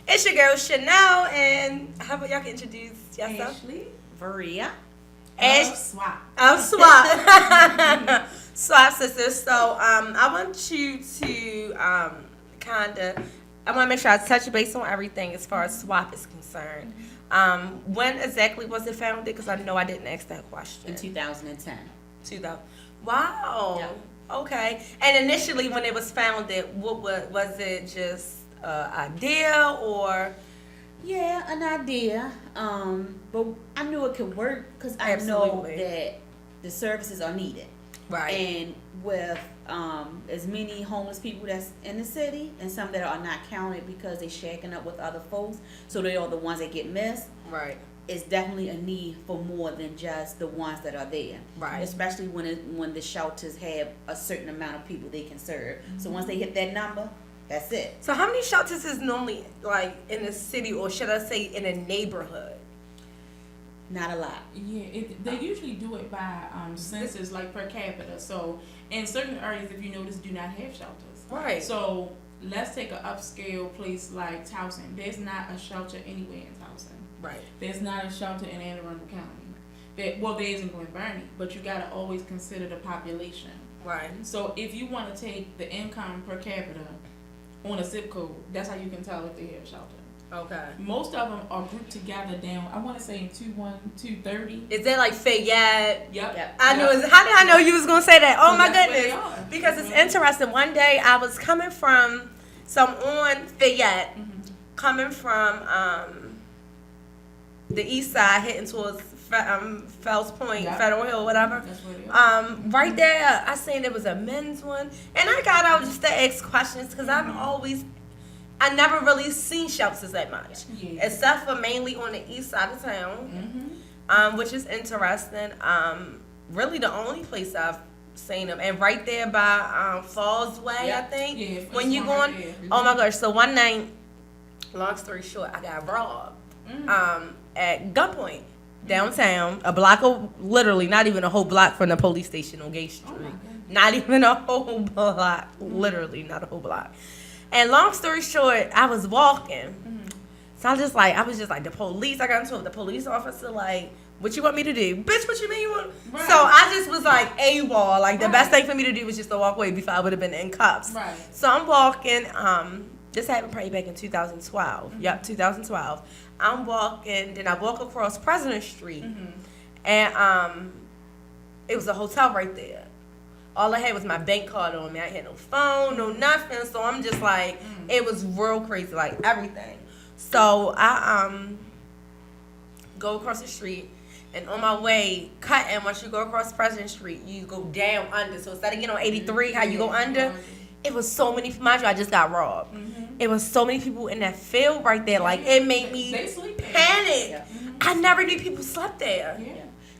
It's your girl Chenelle, and how about y'all can introduce yourself? Ashley. Varia. Swap. Oh, swap. Swap sisters. So I want you to I want to make sure I touch base on everything as far as swap is concerned. When exactly was it founded? Because I know I didn't ask that question. In 2010. 2000. Wow. Yep. Okay. And initially, when it was founded, what was it? Just an idea or? Yeah, an idea. But I knew it could work because I know that the services are needed. Right. And with as many homeless people that's in the city and some that are not counted because they're shacking up with other folks, so they are the ones that get missed. Right. It's definitely a need for more than just the ones that are there. Right. Especially when the shelters have a certain amount of people they can serve. So once they hit that number, that's it. So how many shelters is normally like in the city, or should I say in a neighborhood? Not a lot. Yeah, they usually do it by census, like per capita. So in certain areas, if you notice, do not have shelters. Right. So let's take an upscale place like Towson. There's not a shelter anywhere in Towson. Right. There's not a shelter in Anne Arundel County. There is in Glen Burnie, but you gotta always consider the population. Right. So if you want to take the income per capita on a zip code, that's how you can tell if they have shelter. Okay. Most of them are grouped together down, I want to say in 230. Is that like Fayette? Yep. I knew. How did I know you was gonna say that? Oh So my that's where they goodness! are. Because it's interesting. One day I was coming from, so I'm on Fayette, coming from the east side, heading towards Fells Point, Yep. Federal Hill, whatever. That's where they are. Right there, I seen there was a men's one, and I got out just to ask questions because I never really seen shelters that much, Yeah. except for mainly on the east side of town, which is interesting. Really the only place I've seen them, and right there by Falls Way, Yep. I think. Yeah, when you it's going, right there. oh my gosh! So one night, long story short, I got robbed at gunpoint downtown, a block of, literally not even a whole block from the police station on Gate Street. Oh my goodness. Not even a whole block, literally not a whole block. And long story short, I was walking. So I was just like, the police, I got into it with the police officer, like, what you want me to do? Bitch, what you mean you want? Right. So I just was like AWOL. Like, the Right. best thing for me to do was just to walk away before I would have been in cuffs. Right. So I'm walking, this happened probably back in 2012. Yep, 2012. I'm walking, then I walk across President Street, and it was a hotel right there. All I had was my bank card on me. I had no phone, no nothing. So I'm just like, it was real crazy, like everything. So I go across the street, and on my way, cutting, once you go across President Street, you go down under. So instead of getting on 83, how you go under, it was so many, mind you, I just got robbed. It was so many people in that field right there. Like, it made me They sleep there. panic. Yeah. I never knew people slept there. Yeah.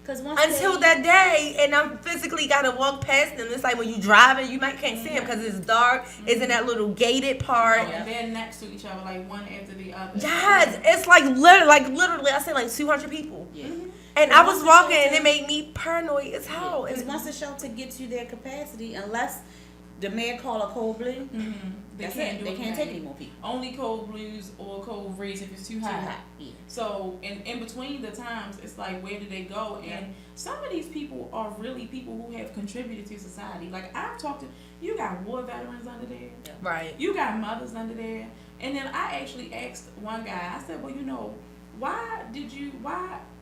Because Until that day, and I'm physically gotta walk past them. It's like when you driving, you can't see them because it's dark. It's in that little gated part. And they're next to each other, like one after the other. Yes, it's like literally, I say like 200 people. Yeah. And I was walking, and it made me paranoid as hell. Because And once the shelter gets you their capacity, unless the mayor call a cold blue, They that's can't it. do They it can't now. take any more people. Only cold blues or cold rays if it's too Too hot. hot. Yeah. So in between the times, it's like, where do they go? And some of these people are really people who have contributed to society. Like, I've talked to, you got war veterans under there. Yeah. right, You got mothers under there. And then I actually asked one guy, I said, well, why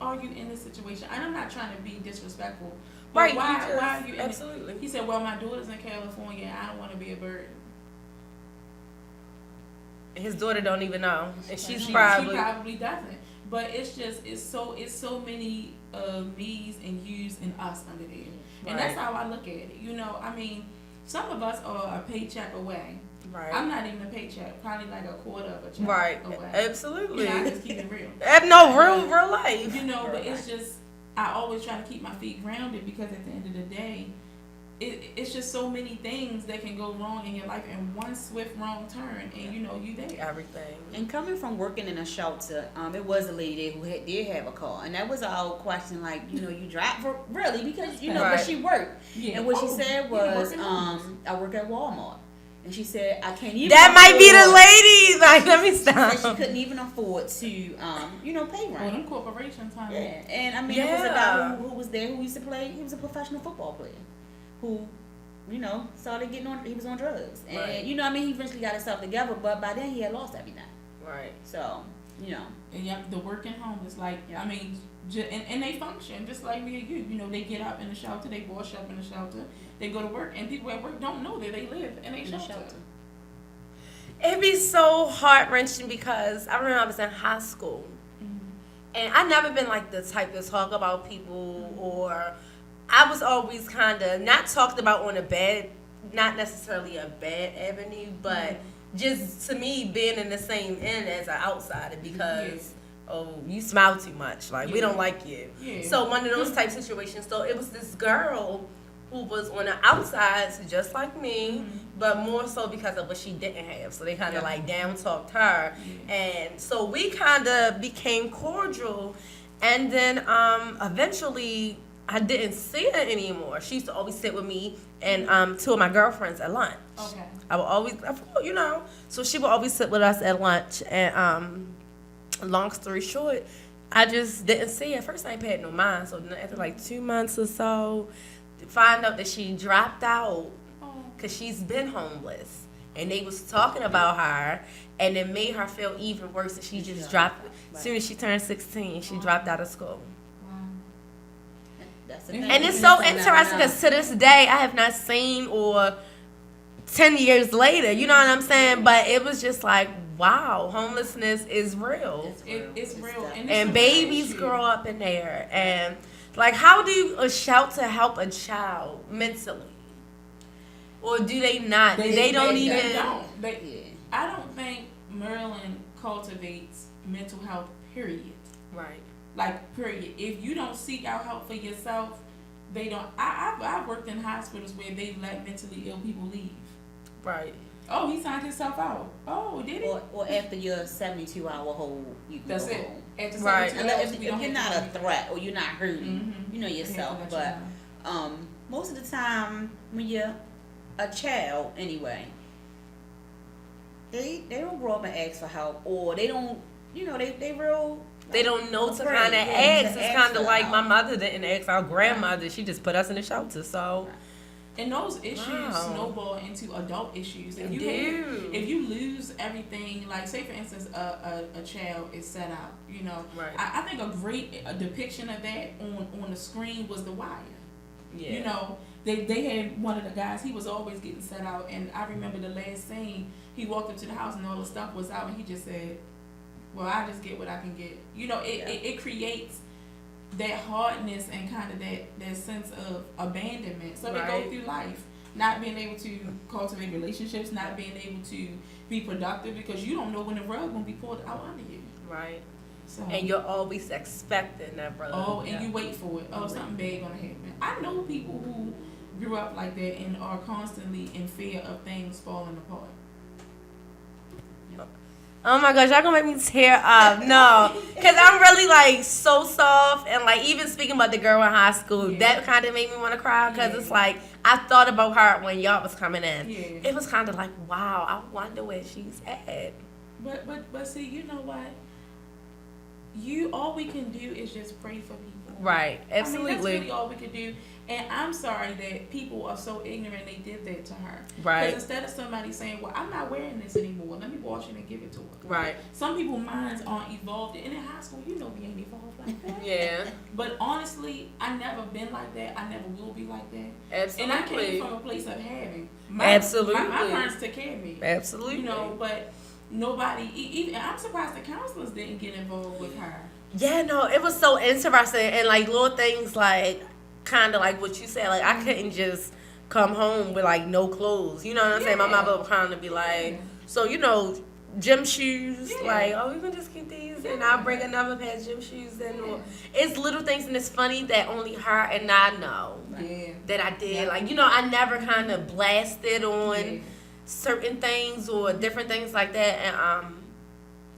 are you in this situation? And I'm not trying to be disrespectful. But right. why are you in absolutely. it? He said, well, my daughter's in California and I don't want to be a burden. His daughter don't even know, and she's She probably probably doesn't. But it's just it's so many me's and you's and us under there. And that's how I look at it. I mean, some of us are a paycheck away. right, I'm not even a paycheck, probably like a quarter of a check right, away. absolutely. I just keep it real. No, real life. But it's just, I always try to keep my feet grounded because at the end of the day, it's just so many things that can go wrong in your life, and one swift wrong turn, and you there. Everything. And coming from working in a shelter, it was a lady there who did have a car, and that was our question. Like, you drive for really because Right. but she worked, Yeah. and what she Oh, said yeah, was, working hours. I work at Walmart, And she said, I can't even That might be the afford-" lady. Like, let me She said she stop. couldn't even afford to, pay Well, rent. them corporations, huh? Yeah, and I mean, there was a Yeah. guy who was there who used to play. He was a professional football player, who, started getting on. He was on drugs, and Right. he eventually got himself together. But by then, he had lost everything. Right. So, And the working homeless, like, Yeah. I mean, and they function just like me and you. They get up in the shelter, they wash up in the shelter, they go to work, and people at work don't know that they live in a in the shelter. shelter. It'd be so heart-wrenching because I remember I was in high school. And I never been like the type to talk about people, or I was always kind of not talked about on a bad, not necessarily a bad avenue, but just to me being in the same end as an outsider because, you smile too much. Like, we don't like you. Yeah. So one of those type situations. So it was this girl who was on the outside, just like me, but more so because of what she didn't have. So they kind of like down talked her, and so we kind of became cordial. And then eventually, I didn't see her anymore. She used to always sit with me and two of my girlfriends at lunch. Okay. I would always, so she would always sit with us at lunch. And long story short, I just didn't see her. At first, I ain't paid no mind. So then after like 2 months or so, find out that she dropped out because she's been homeless, and they was talking about her, and it made her feel even worse. And she just dropped. As soon as she turned 16, she dropped out of school. That's the thing. And it's so interesting because to this day, I have not seen or 10 years later, you know what I'm saying? But it was just like, wow, homelessness is real. It's real. And And babies grow up in there. And like, how do a shelter help a child mentally? Or do they not? They don't even. They don't. I don't think Maryland cultivates mental health, period. Right. Like, period. If you don't seek out help for yourself, they don't. I've worked in hospitals where they let mentally ill people leave. Right. Oh, he signed himself out. Oh, did he? Or after your 72-hour hold, you can That's go it. home. After Right. 72 hours, If we don't you're have not to a threat or you're not hurting, you know yourself. We have to let you But know. most of the time, when you're a child, anyway, they don't grow up and ask for help, or they don't, they real. They don't know to afraid, kind of yeah, to ask. It's ask kind of for like help. my mother didn't ask our grandmother. She just put us in the shelter. So. And those issues Wow. snowball into adult issues. They do. If you lose everything, like say for instance, a child is set out. Right. I think a great depiction of that on the screen was The Wire. Yeah. They had one of the guys. He was always getting set out, and I remember the last scene. He walked up to the house and all the stuff was out, and he just said, "Well, I just get what I can get." It creates that hardness and kind of that sense of abandonment. So they Right. go through life not being able to cultivate relationships, not being able to be productive because you don't know when the rug gonna be pulled out under you. Right. So And you're always expecting that, brother. and you wait for it. Oh, something bad gonna happen. I know people who grew up like that and are constantly in fear of things falling apart. Oh my gosh, y'all gonna make me tear up. No, because I'm really like so soft, and like even speaking about the girl in high school, that kind of made me want to cry because it's like I thought about her when y'all was coming in. Yeah. It was kind of like, wow, I wonder where she's at. But see, you know what? All we can do is just pray for people. Right, absolutely. I mean, that's really all we can do. And I'm sorry that people are so ignorant they did that to her. Right. Because instead of somebody saying, well, I'm not wearing this anymore, let me wash it and give it to her. Right. Some people's minds aren't evolved. And in high school, we ain't evolved like that. Yeah. But honestly, I never been like that. I never will be like that. Absolutely. And I came from a place of having. Absolutely. My parents took care of me. Absolutely. But nobody, even I'm surprised the counselors didn't get involved with her. Yeah, no, it was so interesting, and like little things like kind of like what you said, like I couldn't just come home with like no clothes, you know what I'm saying? My mother would kind of be like, so gym shoes, like, oh, you can just keep these, and I'll bring another pair of gym shoes, and it's little things, and it's funny that only her and I know that I did, like, I never kind of blasted on certain things or different things like that, and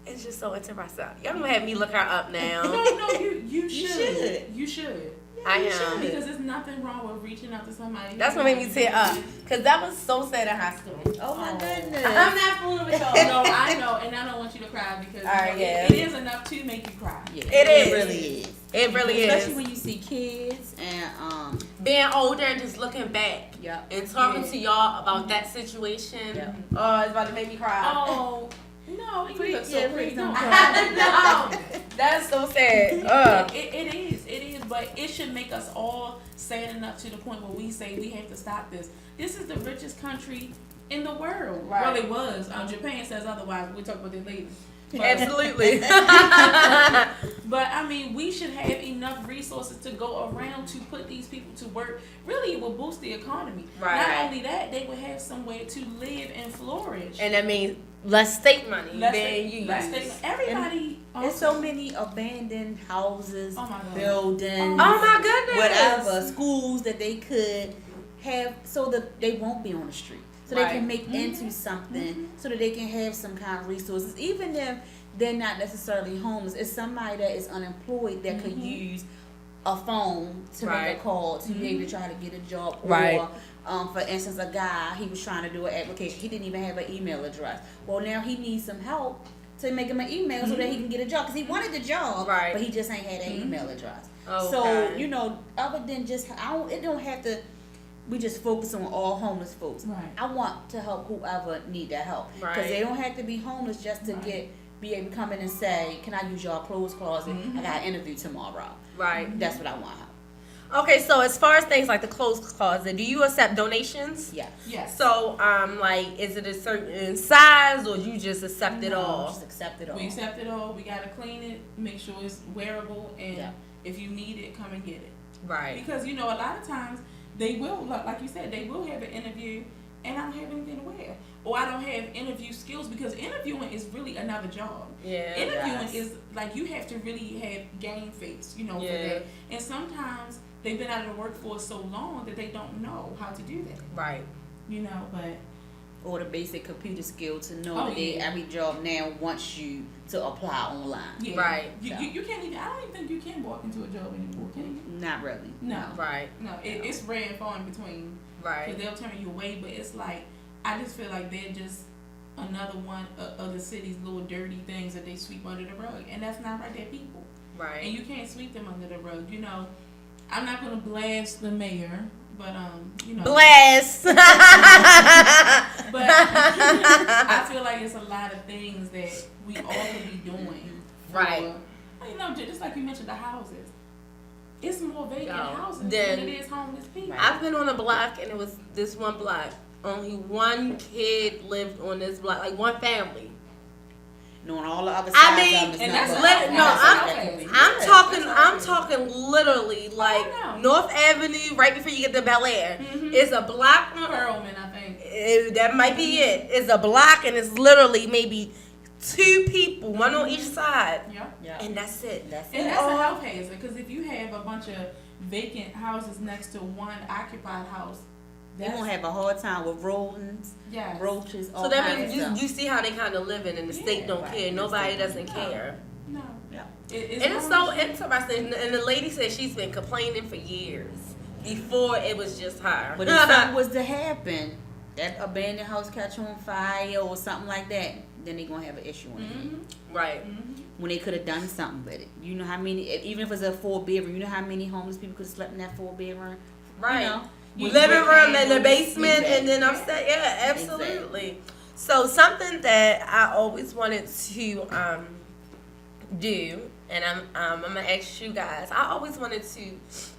it's just so interesting. Y'all gonna have me look her up now. No, you should. should. You should. I You am. should, because there's nothing wrong with reaching out to somebody. That's what made me tear up. Because that was so sad in high school. Oh my goodness. I'm not fooling with y'all. No, I know, and I don't want you to cry because yeah. it is enough to make you cry. Yeah, It is. really is. It really Especially is. when you see kids and Being older and just looking back and talking to y'all about that situation. Yeah. Oh, it's about to make me cry. Oh, no, you look so pretty. don't No. cry. No, that's so sad. It is, but it should make us all sad enough to the point where we say we have to stop this. This is the richest country in the world. Right. Well, it was. Japan says otherwise. We'll talk about that later. But, Absolutely. but I mean, we should have enough resources to go around to put these people to work. Really, it will boost the economy. Right. Not only that, they will have somewhere to live and flourish. And that means less state money being used. Everybody. There's so many abandoned houses, Oh my God. buildings, Oh my goodness. whatever, schools that they could have so that they won't be on the street. So they Right. can make into something so that they can have some kind of resources. Even if they're not necessarily homeless, it's somebody that is unemployed that could use a phone to make Right. a call to be able to try to get a job. Right. Or, for instance, a guy, he was trying to do an application. He didn't even have an email address. Well, now he needs some help to make him an email so that he can get a job. Because he wanted the job, Right. but he just ain't had an email address. Okay. So, you know, other than just, it don't have to, we just focus on all homeless folks. Right. I want to help whoever need that help. Because Right. they don't have to be homeless just to be able to come in and say, can I use your clothes closet? I got an interview tomorrow. Right. That's what I want. Okay, so as far as things like the clothes closet, do you accept donations? Yes. Yes. So, like, is it a certain size or you just accept it all? Just accept it all. We accept it all. We gotta clean it, make sure it's wearable, and Yeah. if you need it, come and get it. Right. Because you know, a lot of times they will, like you said, they will have an interview, and I don't have anything to wear, or I don't have interview skills, because interviewing is really another job. Yeah. Interviewing is like you have to really have game face, you know, for Yeah. that. And sometimes they've been out of the workforce so long that they don't know how to do that. Right. You know, but Or the basic computer skill to know Oh, that yeah. every job now wants you to apply online. yeah, Right. You can't even. I don't even think you can walk into a job anymore, can you? Not really. No. Right. No, it's rare and far in between. Right. Because they'll turn you away, but it's like, I just feel like they're just another one of the city's little dirty things that they sweep under the rug. And that's not right, they're people. And Right. you can't sweep them under the rug. You know, I'm not going to blast the mayor, but, you know. Bless. But I feel like it's a lot of things that we all could be doing. Right. You know, just like you mentioned, the houses. It's more vacant Yo, houses than then- it is homeless people. I've been on a block and it was this one block. Only one kid lived on this block, like one family. Knowing all the other I sides mean, of it, and it's that's not lit- but- no, that's I'm- exactly- I'm yeah. talking. that's I'm right. talking literally like know. North Avenue, right before you get to Bel Air. Mhm. It's a block. Pearlman, I think. That might be it. It's a block and it's literally maybe two people, one on each side, Yeah. Yeah. and that's it. That's And it. that's a health hazard, because if you have a bunch of vacant houses next to one occupied house, They're gonna have a hard time with rodents, yes. roaches, all So that kinds means of you, stuff. you see how they kind of living and the state Yeah, don't right. care. Nobody doesn't No. care. No. Yeah. It's And it's wrong. so interesting. And the lady said she's been complaining for years before it was just her. But if something was to happen, that abandoned house catch on fire or something like that, then they're gonna have an issue on it. Mhm. Right. Mhm. When they could have done something with it. You know how many, even if it's a 4-bedroom, you know how many homeless people could have slept in that 4-bedroom? Right. You know? You Living with room and the handles. basement, and then Exactly. upstairs. Yeah, absolutely. So something that I always wanted to do, and I'm gonna ask you guys. I always wanted to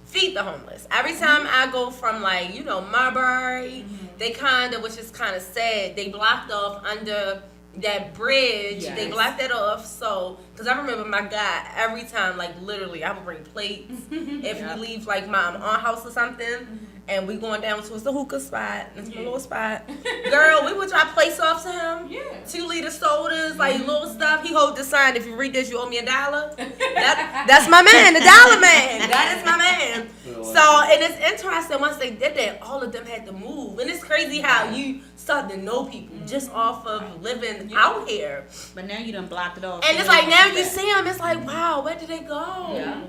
feed the homeless. Every time I go from like Marbury, they kind of, which is kind of sad. They blocked off under that bridge. They Yes. blocked that off. So, because I remember my guy every time, like literally, I would bring plates if Yep. we leave like my aunt house or something. And we going down to the hookah spot. It's my Yeah. little spot. Girl, we would try plates off to him. Yeah. 2-liter sodas, like little stuff. He hold the sign. If you read this, you owe me $1. That's my man, the dollar man. That is my man. So, and it's interesting. Once they did that, all of them had to move. And it's crazy how you start to know people just off of living out here. But now you done blocked it off. And so it's they like don't now see you that. see them. It's like, wow, where did they go? Yeah.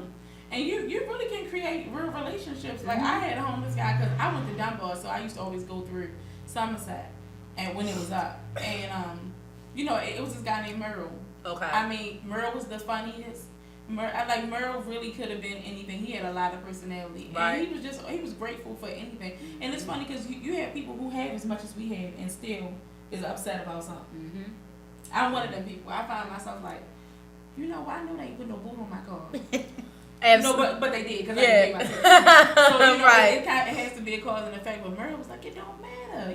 And you really can create real relationships. Like, I had a homeless guy, because I went to Dunbar, so I used to always go through Somerset, and when it was up. And, it was this guy named Merle. Okay. I mean, Merle was the funniest. Merle really could have been anything. He had a lot of personality. Right. And he was grateful for anything. And it's funny because you have people who have as much as we have and still is upset about something. Mm-hmm. I'm one of them people. I find myself like, I know they ain't put no boot on my car. But they did, because I didn't pay myself. So, right. it has to be a cause and effect. But Merle was like, it don't matter,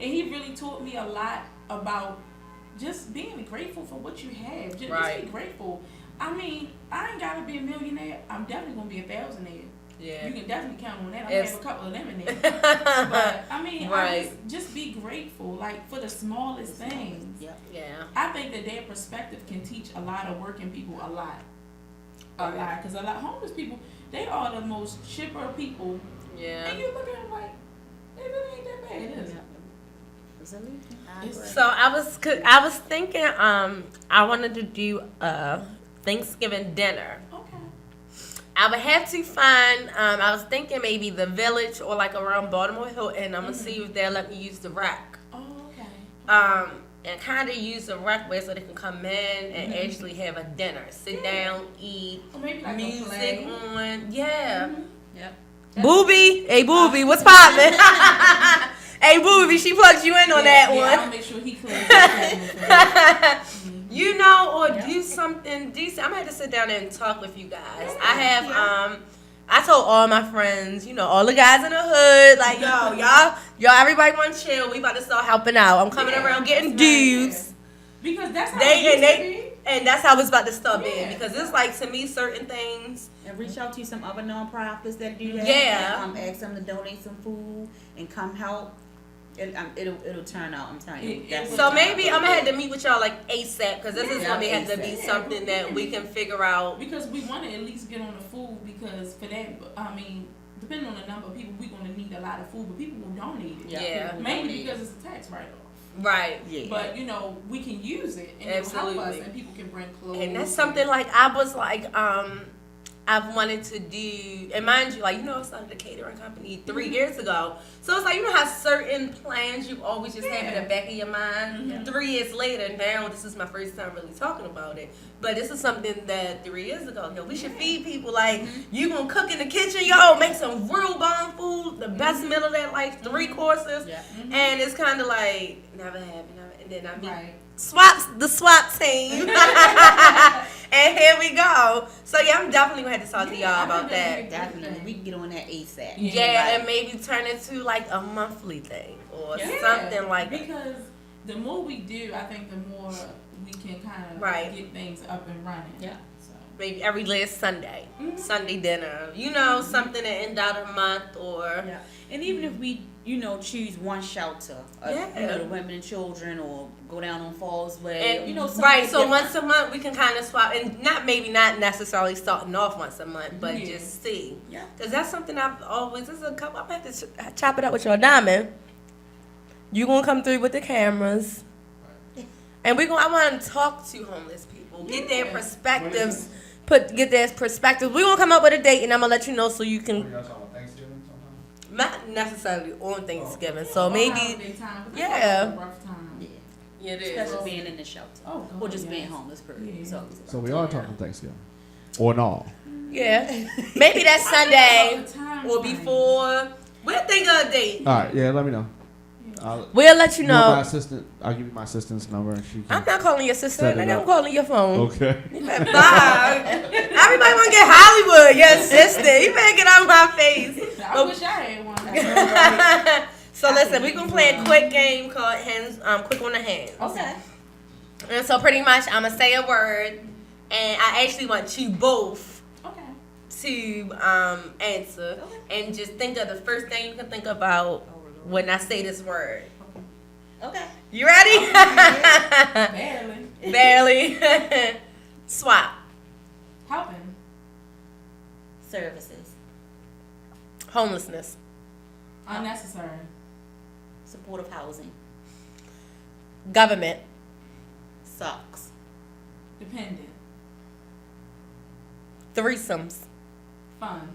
And he really taught me a lot about just being grateful for what you have. Just be grateful. I mean, I ain't gotta be a millionaire. I'm definitely gonna be a thousandaire. Yeah. You can definitely count on that. I have a couple of them in there. But I mean, right. just be grateful, like for the smallest things. Yep. Yeah. I think that their perspective can teach a lot of working people a lot. Because a lot of homeless people, they are the most chipper people. Yeah. And you look at them like, they really ain't that bad, is it? So I was thinking I wanted to do a Thanksgiving dinner. Okay. I would have to find I was thinking maybe the Village or like around Baltimore Hilton. I'm gonna see if they'll let me use the rack. Oh, okay. And kind of use the rack where so they can come in and actually have a dinner, sit down, eat, Or maybe like music a play. on. Yeah. Yep. Booby, hey Booby, what's poppin'? Hey Booby, she plugged you in on that one. I'll make sure he clears that. Or do something decent. I'm gonna have to sit down and talk with you guys. I have I told all my friends, all the guys in the hood, like y'all, everybody want to chill. We about to start helping out. I'm coming around getting dudes. Because that's how it used to be. And that's how it's about to start being. Because it's like, to me, certain things. And reach out to some other nonprofits that do that. Yeah. And, ask them to donate some food and come help. It'll turn out. I'm telling you. So maybe I'm gonna have to meet with y'all like ASAP, because this is gonna have to be something that we can figure out. Because we want to at least get on the food, because for that, I mean, depending on the number of people, we're gonna need a lot of food, but people will donate it. Yeah. Mainly because it's a tax write-off. Right. Yeah. But we can use it and it'll help us, and people can bring clothes. And that's something like I was like I've wanted to do, and mind you, I started a catering company 3 years ago. So it's like, how certain plans you always just have in the back of your mind. Mm-hmm. 3 years later, now this is my first time really talking about it. But this is something that 3 years ago, we should feed people. Like, you gonna cook in the kitchen, make some real bomb food, the best meal of that, like 3 courses. Yeah. Mm-hmm. And it's kind of like, never happened. And then I meet Right. the SWAT team. And here we go. So I'm definitely gonna have to talk to y'all about that. Definitely. We can get on that ASAP. Yeah, and maybe turn it to like a monthly thing or something like that. Because the more we do, I think the more we can kind of get things up and running. Yeah. So Maybe every last Sunday, Sunday dinner. Something to end out a month or. Yeah. And even if we, choose one shelter, the women and children, or go down on Falls Way, And, something right, so different. once a month we can kind of swap, and not necessarily starting off once a month, but just see. Yeah. Because that's something I've always, there's a couple, I'm going to have to chop it up with your Diamond. You going to come through with the cameras. And I want to talk to homeless people, get their perspectives, get their perspectives. We're going to come up with a date, and I'm going to let you know so you can. Thanksgiving sometime? Not necessarily on Thanksgiving, so maybe. Yeah. Yeah, it is. Especially being in the shelter. Or just being homeless, period. Yeah. So we are talking Thanksgiving. Or no? Yeah. Maybe that Sunday or before. We'll think of a date. All right, yeah, let me know. We'll let you You want my know. assistant? I'll give you my assistant's number. And she can I'm not calling your sister. set it Nigga, I'm up. calling your phone. Okay. You better bye. Everybody want to get Hollywood. Your sister. You better get out of my face. I wish I had one. So listen, we're going to play a quick game called hands, quick on the hands. Okay. And so pretty much I'm going to say a word, and I actually want you both to answer. And just think of the first thing you can think about when I say this word. Okay. You ready? Barely. Barely. Swap. Helping. Services. Homelessness. Unnecessary. Supportive housing. Government. Socks. Dependent. Threesomes. Fun.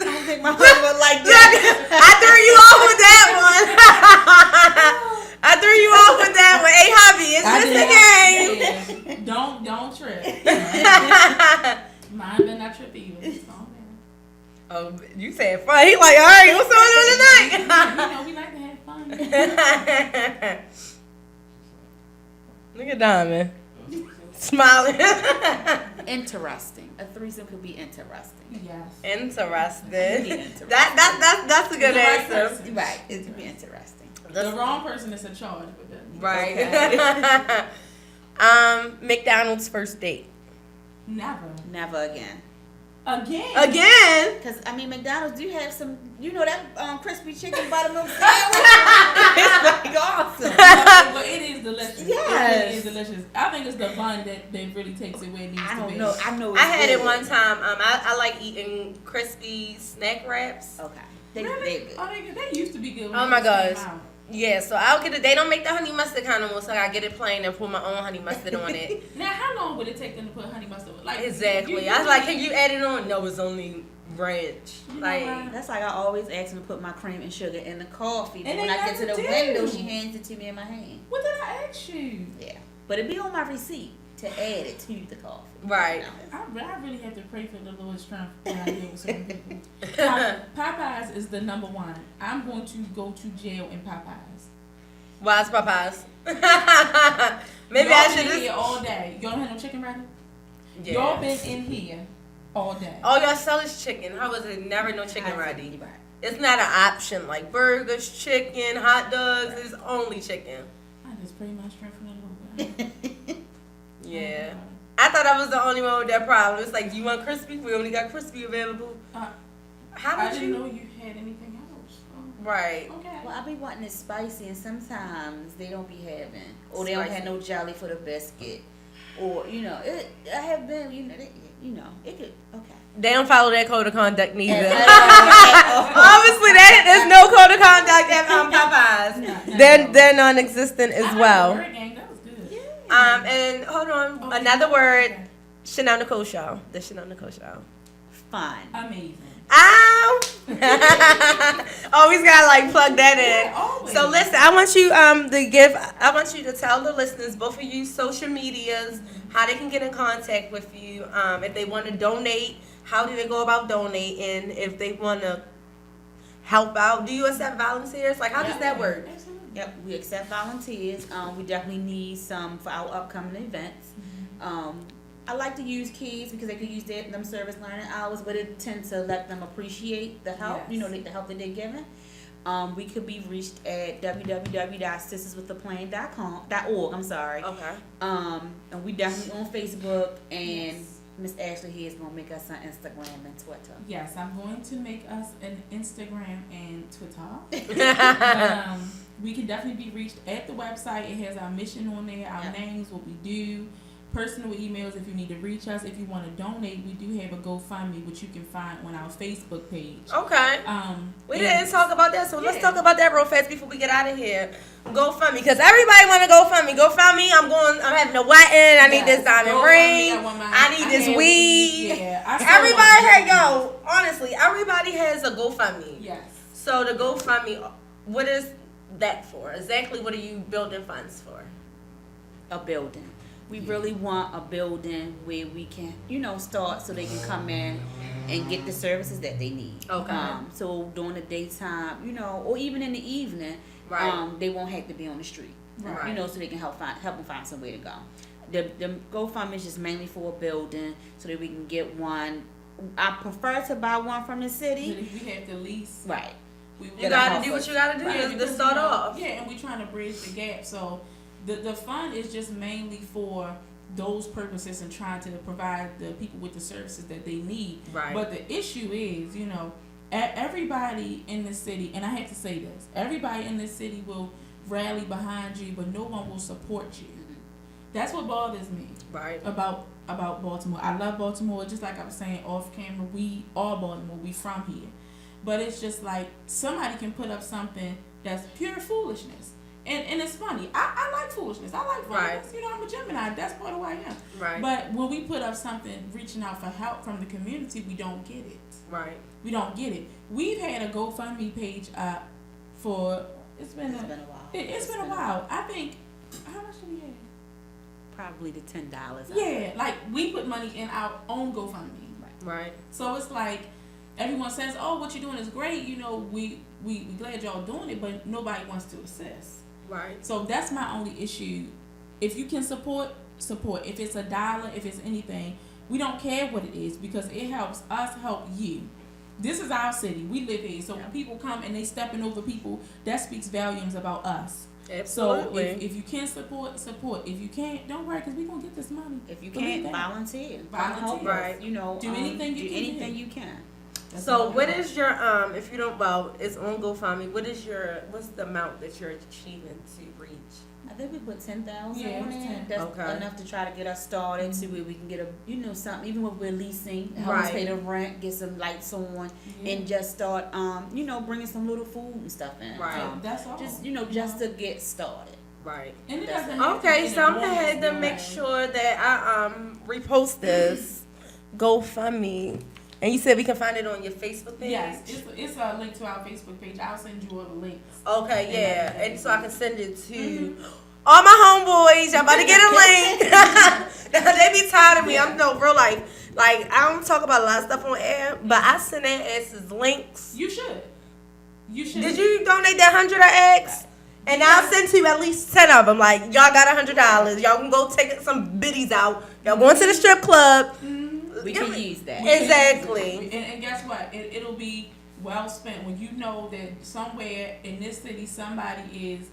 I don't think my husband like that. I threw you off with that one. I threw you off with that one. Hey, hobby, it's just a game. Yeah. Don't trip. Mine better not trip either. It's all there. Oh, you said fun. He like, all right, what's going on tonight? You know, we like to have fun. Look at Diamond. Smiling. Interesting. A threesome could be interesting. Yes. Interesting. Interesting. That's a good The right answer. person. Right. It could be interesting. The wrong person is in charge with it. Right. Okay. McDonald's first date. Never. Never again. Again? Because, I mean, McDonald's do have some, you know, that crispy chicken buttermilk sandwich? It's like awesome. But it is delicious. Yes. It really is delicious. I think it's the bun that really takes it where it needs I to don't be. know. I know it's I had it good. one time. I like eating crispy snack wraps. Okay. They're Really? good. Oh, they used to be good. When Oh they my first came gosh. out. Yeah, so I'll get it. They don't make the honey mustard kind of one, so I get it plain and put my own honey mustard on it. Now, how long would it take them to put honey mustard? Like Exactly. I was like, can you add it on? No, it's only ranch. You know Like, what? That's like I always ask them to put my cream and sugar in the coffee. But And when they I get to the never do. window, she hands it to me in my hand. What did I ask you? Yeah. But it be on my receipt to add it to the coffee. Right. I really have to pray for the Lord's strength when I deal with certain people. Popeyes is the number one. I'm going to go to jail in Popeyes. why is Popeyes? Maybe Y'all I been should in just. here all day. Y'all don't have no chicken ready? Yeah. Y'all been in here all day. All y'all sell is chicken. How was it never no chicken ready? Right. It's not an option like burgers, chicken, hot dogs. It's only chicken. I just pray my strength from the Lord. Yeah. I thought I was the only one with that problem. It's like, you want crispy? We only got crispy available. How I did didn't you? know you had anything else. Right. Okay. Well, I be wanting it spicy, and sometimes they don't be having, or they don't Spicy. have no jelly for the biscuit, or you know, I have been, it could. Okay. They don't follow that code of conduct neither. Obviously, Obviously, there's no code of conduct at Popeyes. No. They're non-existent as well. Word game, that was good. And hold on, Oh, another word. okay. Chenelle Nicole Show. The Chenelle Nicole Show. fun. Amazing. Ow! Always gotta like plug that in. Yeah, always. So listen, I want you to tell the listeners, both of you, social medias, how they can get in contact with you. If they want to donate, how do they go about donating? If they want to help out, do you accept volunteers? Like, how does that work? Absolutely. Yep, we accept volunteers. We definitely need some for our upcoming events. I like to use kids because they could use them service learning hours, but it tends to let them appreciate the help, Yes. the help that they're given. We could be reached at www.sisterswiththeplan.org. I'm sorry. Okay. And we definitely on Facebook, and Yes. Miss Ashley here is gonna make us on Instagram and Twitter. Yes, I'm going to make us an Instagram and Twitter. We can definitely be reached at the website. It has our mission on there, our names, what we do, personal emails if you need to reach us. If you want to donate, we do have a GoFundMe, which you can find on our Facebook page. Okay. We and- didn't talk about that, so let's Yeah. talk about that real fast before we get out of here. GoFundMe, because everybody want to GoFundMe. GoFundMe, I'm having a wedding. I need this diamond ring. I need this weed. Yeah, I still Everybody want had honestly, everybody has a GoFundMe. Yes. So the GoFundMe, what is that for? Exactly what are you building funds for? A building. We really want a building where we can, start so they can come in and get the services that they need. Okay. So during the daytime, or even in the evening, Right. they won't have to be on the street. Right. So they can help them find somewhere to go. The GoFundMe is just mainly for a building so that we can get one. I prefer to buy one from the But city. if we have to lease, Right. we You gotta do what you gotta do to Because, start off. Yeah, and we're trying to bridge the gap. So the fund is just mainly for those purposes and trying to provide the people with the services that they need. Right. But the issue is, everybody in the city, and I have to say this, everybody in this city will rally behind you, but no one will support you. That's what bothers me Right. about Baltimore. I love Baltimore. Just like I was saying off camera, we are Baltimore. We from here. But it's just like somebody can put up something that's pure foolishness. And it's funny. I like foolishness. I like Right. violence. You know, I'm a Gemini. That's part of who I am. Right. But when we put up something reaching out for help from the community, we don't get it. Right. We don't get it. We've had a GoFundMe page up for it's been a while. it's been a while. I think how much do we have? Probably the $10. Yeah, like we put money in our own GoFundMe. Right. So it's like everyone says, "Oh, what you're doing is great." You know, we glad y'all doing it, but nobody wants to assist. Right. So that's my only issue. If you can support. If it's $1, if it's anything, we don't care what it is because it helps us help you. This is our city. We live here. So when people come and they stepping over people, that speaks volumes about us. Absolutely. So if you can support. If you can't, don't worry because we're going to get this money. If you Believe can't, that. volunteer. Volunteer. Help us, Right. You know, Do anything you do can anything do. you can. That's So all what I is your if you don't it's on GoFundMe, what's the amount that you're achieving to reach? I think we put 10,000 Yeah, it on was it. 10. That's Okay. enough to try to get us started to where we can get something, even when we're leasing, help us Right. pay the rent, get some lights on, Yeah. and just start, bringing some little food and stuff in. Right. That's all. Just, just to get started. Right. And it That's- doesn't have to Okay, be so I'm in gonna a have to warm make zone. sure that I repost this GoFundMe. And you said we can find it on your Facebook page? Yes, it's a link to our Facebook page. I'll send you all the links. Okay, yeah. And And so I can send it to Mhm. all my homeboys. Y'all about to get a link. They be tired of me. I'm no real life. Like, I don't talk about a lot of stuff on air, but I send their asses links. You should. You should. Did you donate that 100 X? And I'll send to you at least 10 of them. Like, y'all got $100. Y'all can go take some biddies out. Y'all going to the strip club. We Give can me- use that. Exactly. And guess what? It'll be well spent when you know that somewhere in this city somebody is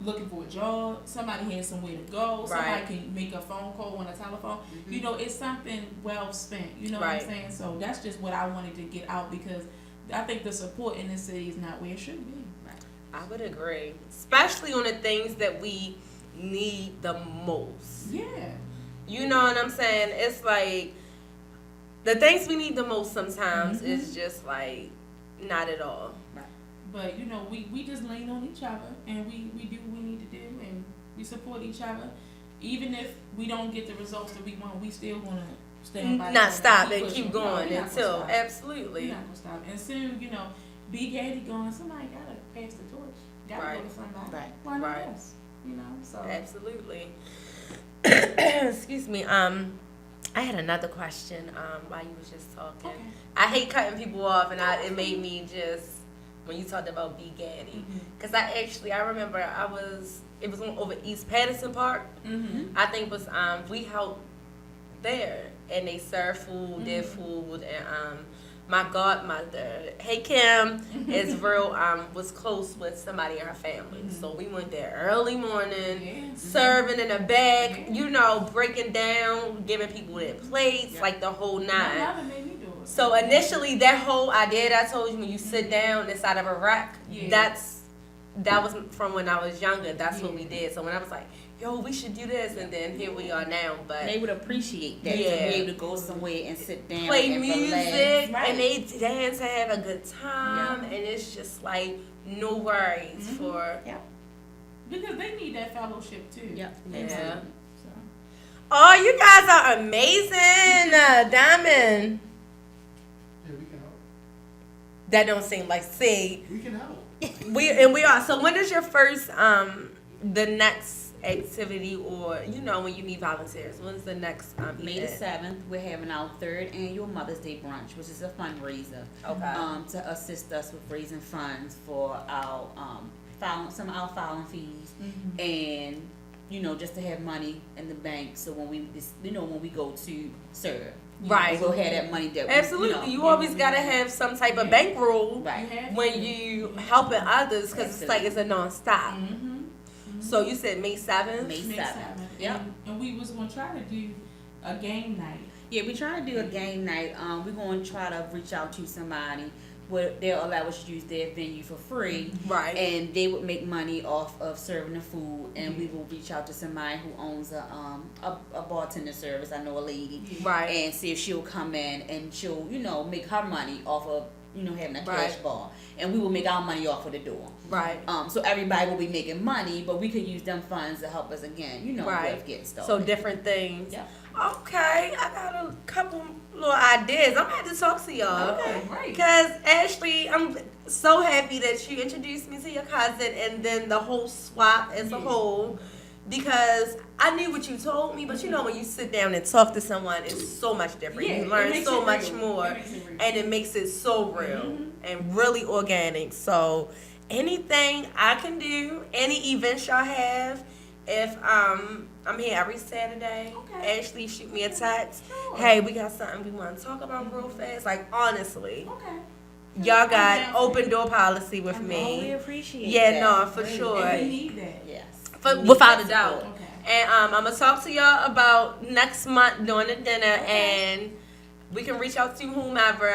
looking for a job, somebody has somewhere to go, somebody Right. can make a phone call on a telephone. You know, it's something well spent. You know Right. what I'm saying? So that's just what I wanted to get out because I think the support in this city is not where it should be. I would agree. Especially on the things that we need the most. Yeah. You know what I'm saying? It's like the things we need the most sometimes Mhm. is just like not at all. But you know, we just lean on each other and we do what we need to do and we support each other. Even if we don't get the results that we want, we still wanna stand by. Not stop and pushing. keep No, going we're not gonna until stop. absolutely. We're not gonna stop. And soon, you know, Big Daddy going, somebody gotta pass the torch. Gotta Right. go to somebody. Right. Why not Right. us? You know, so Absolutely. Excuse me. I had another question while you was just talking. okay. I hate cutting people off, and it made me just when you talked about Big Gaddy, because I remember it was on over East Patterson Park. Mm-hmm. I think it was we helped there, and they served food, did food, and my godmother, hey Kim, is real was close with somebody in her family, so we went there early morning. Yeah. Serving in the back, Yeah. you know, breaking down, giving people their plates, Yeah. like the whole My nine. mother made me do it. So initially, that whole idea that I told you when you sit down inside of a rack, Yeah. that was from when I was younger. That's what we Yeah. did. So when I was like, yo, we should do this, and then here we are now. But They would appreciate that Yeah. to be able to go somewhere and sit down play and music relax. Right. and they dance and have a good time, and it's just like no worries Mhm. for. Because they need that fellowship too. Yep. Yeah. So. Oh, you guys are amazing, Diamond. Yeah, we can help. That don't seem like see. We can help. We are. So when is your first the next activity, or when you need volunteers? When's the next May the event? 7th, we're having our 3rd annual Mother's Day brunch, which is a fundraiser Okay. to assist us with raising funds for our some of our filing fees, and just to have money in the bank. So when we go to serve, Right. we'll have that money that Absolutely. You always gotta have some type of bankroll right. You have when to. you helping others, because it's like it's a non-stop. Mm-hmm. So you said May 7th? May May 7th. 7th. Yep. And we was gonna try to do a game night. Yeah, we're trying to do a game night. We're going to try to reach out to somebody where they'll allow us to use their venue for free, Right. and they would make money off of serving the food. And we will reach out to somebody who owns a bartender service. I know a lady, Right. and see if she'll come in and she'll make her money off of having a cash Right. bar, and we will make our money off of the door. Right. So everybody will be making money, but we could use them funds to help us again, Right. with getting started. So different things. Yeah. Okay, I got a couple little ideas. I'm gonna have to talk to y'all. Okay, great. Because Ashley, I'm so happy that you introduced me to your cousin and then the whole swap as a whole. Because I knew what you told me, but when you sit down and talk to someone, it's so much different. Yeah, You it learn makes so it much real. more, It makes it real. and it makes it so real and really organic. So anything I can do, any events y'all have, if I'm here every Saturday, Okay. Ashley shoot me a text. Sure. Hey, we got something we want to talk about real fast. Like honestly, Okay. y'all I'm got down for open it. door policy with Oh, we me. appreciate Yeah, that. no, for Really. sure. And we need that. Yes. For, We need without that a doubt. support. Okay. And I'm gonna talk to y'all about next month during the dinner, Okay. and we can reach out to whomever.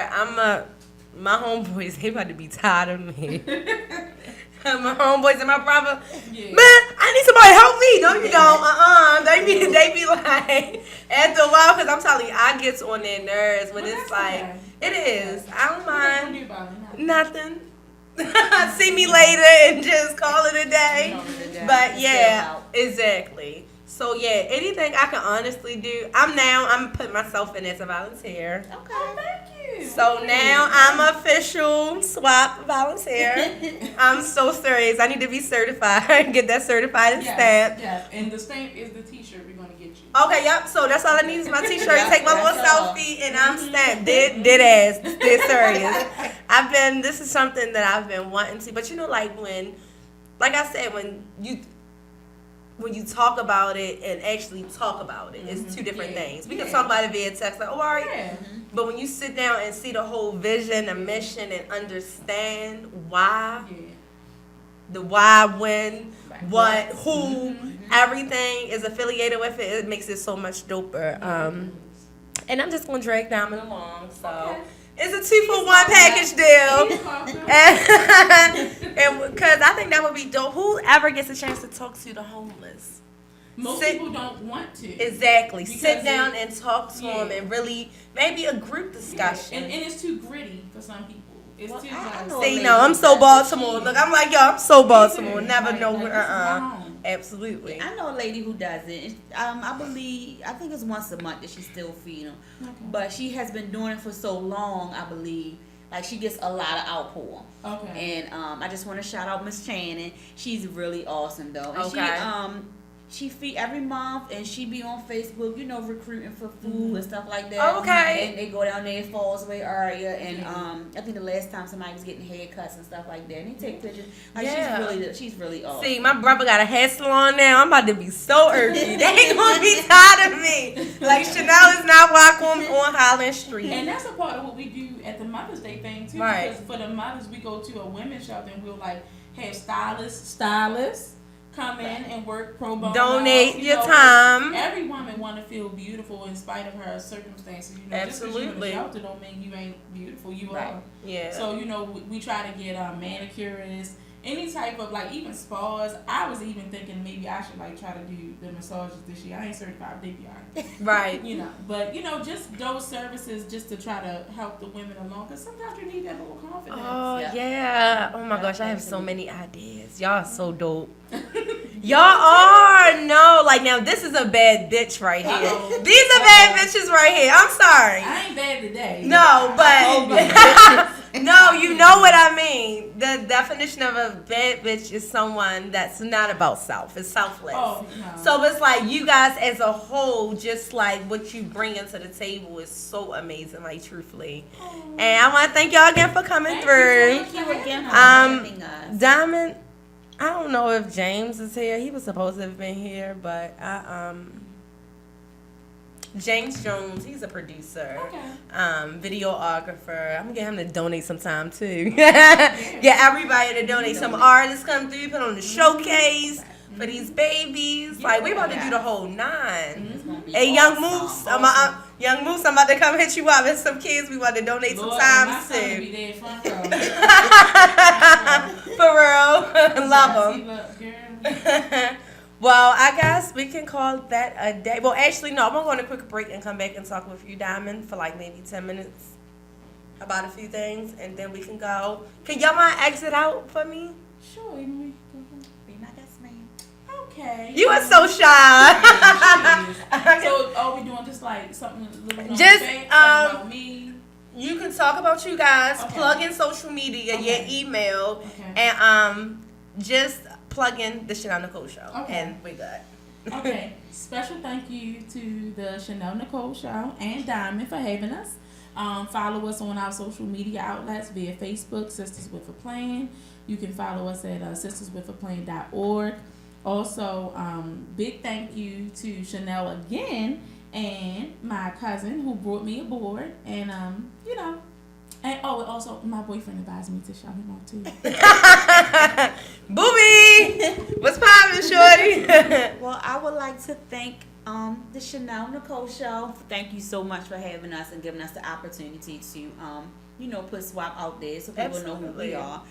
My homeboys, they about to be tired of me. My homeboys and my brother, Yeah. man, I need somebody to help me. No, you don't. They be like, after a while, because I'm telling you, I get on their nerves when Well, it's that's like, okay. it is. I don't What they gonna mind do about it? nothing. See me later and just call it a day. Call it a day. But It's yeah, still out. exactly. So yeah, anything I can honestly do. I'm putting myself in as a volunteer. Okay. Thank you. So Okay. now I'm official swap volunteer. I'm so serious. I need to be certified. Get that certified and stamped. Yes, and the stamp is the T-shirt we're gonna get you. Okay, yep. So that's all I need is my T-shirt. Yeah, Take my little that's all. selfie, and I'm stamped. Dead ass. Dead serious. This is something that I've been wanting to. But like I said, when you talk about it and actually talk about it, it's two different Yeah. things. We can Yeah. talk about it via text, like, oh, all right. Yeah. But when you sit down and see the whole vision, the mission, and understand why, Yeah. the why, when, Right. what, who, everything is affiliated with it, it makes it so much doper. And I'm just gonna drag Diamond along. So Okay. it's a 2-for-1 package deal. He's welcome. And because I think that would be dope. Whoever gets a chance to talk to the homeless. Most Sit- people don't want to. Exactly. Because Sit down and talk to Yeah. them and really maybe a group discussion. And it's too gritty for some people. It's Well, too I like. know a See, lady no, I'm who so does Baltimore. it. Look, I'm like, yo, I'm so Baltimore. Yeah, Never like- know like, where. this is my home. Absolutely. I know a lady who does it. I think it's once a month that she still feed them. Okay. But she has been doing it for so long, I believe. Like she gets a lot of outpour. Okay. And I just want to shout out Miss Channing. She's really awesome though. And Okay. she feed every month and she be on Facebook, recruiting for food and stuff like that. Okay. And they go down there in Fallsway area and I think the last time somebody was getting haircuts and stuff like that. And they take pictures. Like Yeah. she's really awesome. See, my brother got a hair salon now. I'm about to be so irky. They ain't gonna be tired of me. Like Chenelle is not walking on Highland Street. And that's a part of what we do at the Mother's Day thing too. Right. Because for the mothers, we go to a women's shelter and we'll like have stylists come in and work pro bono. Donate your 'cause time. Every woman want to feel beautiful in spite of her circumstances. Just 'cause you in Absolutely. the shelter don't mean you ain't beautiful. You Right. are. Yeah. So we try to get manicurists, any type of like even spas. I was even thinking maybe I should like try to do the massages this year. I ain't certified, they be alright. Right. But just those services just to try to help the women along, because sometimes you need that little confidence. Oh Yeah. yeah. Oh my Yeah, gosh, I have so absolutely. many ideas. Y'all are so dope. Y'all are now this is a bad bitch right here. Uh-oh. These are bad bitches right here. I'm sorry. I ain't bad today. No, but no, you know what I mean. The definition of a bad bitch is someone that's not about self. It's selfless. Oh, no. So it's like you guys as a whole, just like what you bring into the table is so amazing, like truthfully. And I want to thank y'all again for coming Thank through. you so Thank you again for Um, having us. Diamond, I don't know if James is here. He was supposed to have been here, but James Jones, he's a producer, Okay. videographer. I'm gonna get him to donate some time too. Get everybody to donate. Some artists come through, put on the showcase for these babies. Like we about to do the whole nine. It's gonna be Hey, Young awesome. Moose, Young Moose, I'm about to come hit you up. And some kids we want to donate Lord, some and my time son to. be there front row. For real, love See, them. look, girl. Well, I guess we can call that a day. Well, actually, no. I'm gonna go on a quick break and come back and talk with you, Diamond, for like maybe 10 minutes. about a few things, and then we can go. Can y'all mind exit out for me? Sure, you want me to go? Be my guest, man. Okay. You are so shy. So are we doing just like something a little known Just, fact, something about me? You can talk about you guys, Okay. plug in social media, Okay. your email, Okay. and just plug in the Chenelle Nicole Show, Okay. and we good. Okay. Special thank you to the Chenelle Nicole Show and Diamond for having us. Follow us on our social media outlets via Facebook, Sisters with a Plan. You can follow us at sisterswithaplan.org. Also, big thank you to Chenelle again and my cousin who brought me aboard. And, and also my boyfriend advised me to shout him out too. Booby! What's poppin', shorty? Well, I would like to thank the Chenelle Nicole Show. Thank you so much for having us and giving us the opportunity to, put SWAP out there so people know who we Absolutely. are.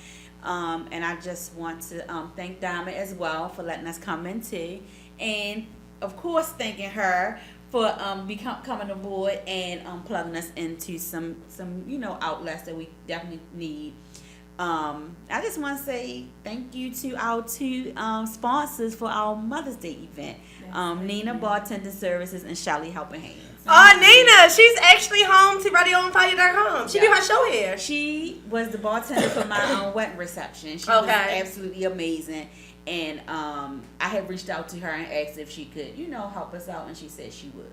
And I just want to thank Diamond as well for letting us come in too. And, of course, thanking her for coming aboard and plugging us into some outlets that we definitely need. I just want to say thank you to our two sponsors for our Mother's Day event. Nina Bartender Services and Shelly Helping Hands. Oh, Nina, she's actually home to RadioOnFire.com. She do her show here. She was the bartender for my wedding reception. She was Okay. absolutely amazing. And I had reached out to her and asked if she could, help us out, and she said she would.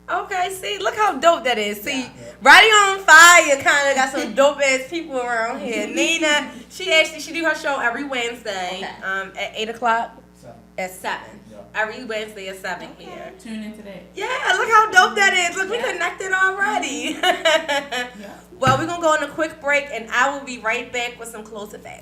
Okay, see, look how dope that is. See, Yeah. Radio on Fire kind of got some dope ass people around here. Nina, she do her show every Wednesday, Okay. at 8:00 So, at 7. yeah. Every Wednesday at 7 here. Tune into that. Yeah, look how dope that is. Look, we Yeah. connected already. Yeah. Well, we're gonna go on a quick break, and I will be right back with some closer facts.